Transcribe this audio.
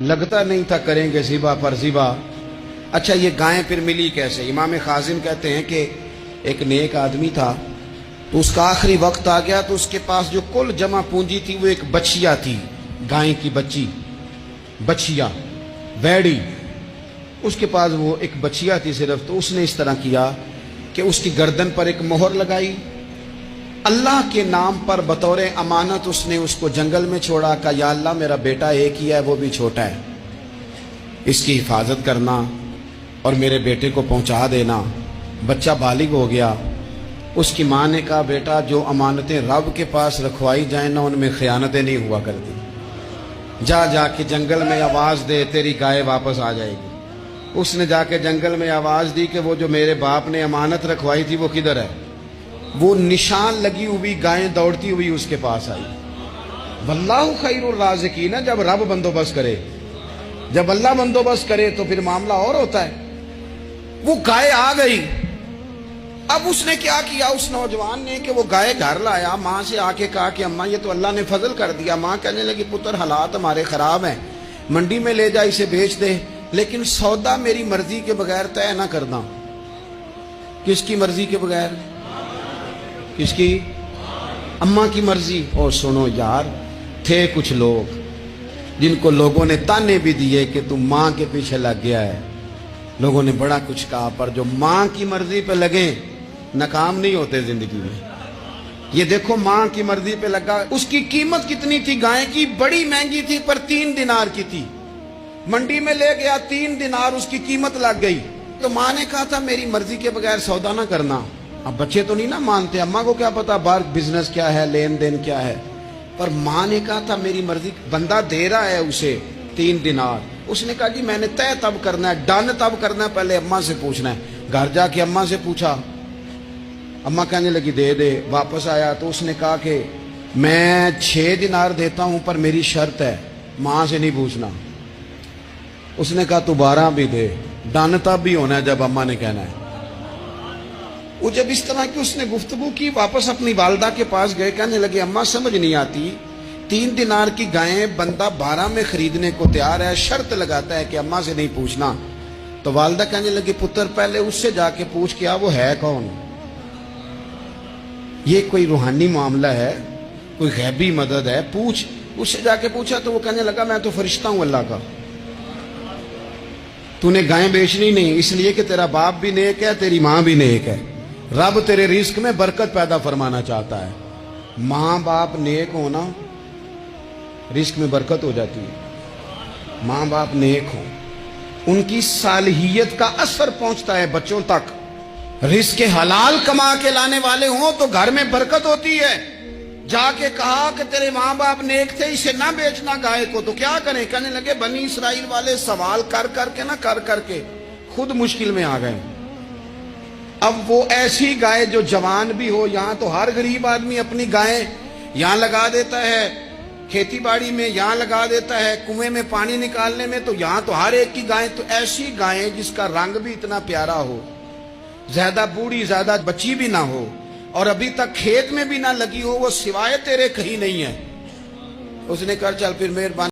लगता नहीं था करेंगे ज़िबा पर ज़िबा। अच्छा, ये गायें फिर मिली कैसे? इमाम खाजिम कहते हैं कि एक नेक आदमी था, तो उसका आखिरी वक्त आ गया, तो उसके पास जो कुल जमा पूंजी थी वो एक बछिया थी, गाय की बच्ची, बछिया, वैड़ी, उसके पास वो एक बछिया थी सिर्फ। तो उसने इस तरह किया कि उसकी गर्दन पर एक मोहर लगाई, अल्लाह के नाम पर बतौर अमानत उसने उसको जंगल में छोड़ा। कहा, या अल्लाह, मेरा बेटा एक ही है, वो भी छोटा है, इसकी हिफाजत करना और मेरे बेटे को पहुंचा देना। बच्चा बालिग हो गया। उसकी माँ ने कहा, बेटा, जो अमानतें रब के पास रखवाई जाए ना, उनमें खयानतें नहीं हुआ करती। जा जाके जंगल में आवाज़ दे, तेरी गाय वापस आ जाएगी। उसने जाके जंगल में आवाज़ दी कि वो जो मेरे बाप ने अमानत रखवाई थी वो किधर है। वो निशान लगी हुई गायें दौड़ती हुई उसके पास आई। वल्लाहु खैरुर राज़िकीन, जब रब बंदोबस्त करे, जब अल्लाह बंदोबस्त करे तो फिर मामला और होता है। वो गाय आ गई। अब उसने क्या किया उस नौजवान ने कि वो गाय घर लाया, माँ से आके कहा कि अम्मा, ये तो अल्लाह ने फजल कर दिया। माँ कहने लगी, पुत्र, हालात हमारे खराब हैं, मंडी में ले जा, इसे बेच दे, लेकिन सौदा मेरी मर्जी के बगैर तय ना करना। किसकी मर्जी के बगैर? किसकी? अम्मा की मर्जी। और सुनो यार, थे कुछ लोग जिनको लोगों ने ताने भी दिए कि तू माँ के पीछे लग गया है, लोगों ने बड़ा कुछ कहा, पर जो माँ की मर्जी पे लगे नाकाम नहीं होते जिंदगी में। ये देखो, माँ की मर्जी पे लगा। उसकी कीमत कितनी थी गाय की? बड़ी महंगी थी, पर 3 दिनार की थी। मंडी में ले गया, 3 दिनार उसकी कीमत लग गई। तो माँ ने कहा था, मेरी मर्जी के बगैर सौदा ना करना। अब बच्चे तो नहीं ना मानते, अम्मा को क्या पता बाहर बिजनेस क्या है, लेन देन क्या है, पर माँ ने कहा था मेरी मर्जी। बंदा दे रहा है उसे 3 दिनार। उसने कहा, जी मैंने तय तब करना है, डन तब करना है, पहले अम्मा से पूछना है। घर जाके अम्मा से पूछा, अम्मा कहने लगी दे दे। वापस आया तो उसने कहा कि मैं 6 दिनार देता हूं, पर मेरी शर्त है, माँ से नहीं पूछना। उसने कहा, तू 12 भी दे, डन तब भी होना है जब अम्मा ने कहना है। वो जब इस तरह की उसने गुफ्तगू की, वापस अपनी वालदा के पास गए, कहने लगे, अम्मा समझ नहीं आती, 3 दिनार की गायें बंदा 12 में खरीदने को तैयार है, शर्त लगाता है कि अम्मा से नहीं पूछना। तो वालदा कहने लगी, पुत्र, पहले उससे जाके पूछ के आ, वो है कौन? ये कोई रूहानी मामला है, कोई गैबी मदद है, पूछ। उससे जाके पूछा तो वो कहने लगा, मैं तो फरिश्ता हूं अल्लाह का। तूने गायें बेचनी नहीं, इसलिए कि तेरा बाप भी नेक है, तेरी माँ भी नेक है। रब तेरे रिस्क में बरकत पैदा फरमाना चाहता है। माँ बाप नेक होना, रिस्क में बरकत हो जाती है। माँ बाप नेक हो, उनकी सालिहियत का असर पहुंचता है बच्चों तक। रिस्क के हलाल कमा के लाने वाले हों तो घर में बरकत होती है। जाके कहा कि तेरे माँ बाप नेक थे, इसे ना बेचना गाय को, तो क्या करें? कहने लगे, बनी इसराइल वाले सवाल कर करके खुद मुश्किल में आ गए। अब वो ऐसी गाय जो जवान भी हो, यहां तो हर गरीब आदमी अपनी गाय यहां लगा देता है, खेती बाड़ी में यहां लगा देता है, कुएं में पानी निकालने में, तो यहां तो हर एक की गाय। तो ऐसी गायें जिसका रंग भी इतना प्यारा हो, ज्यादा बूढ़ी ज्यादा बच्ची भी ना हो, और अभी तक खेत में भी ना लगी हो, वो सिवाय तेरे कहीं नहीं है। उसने कहा, चल फिर मेहरबानी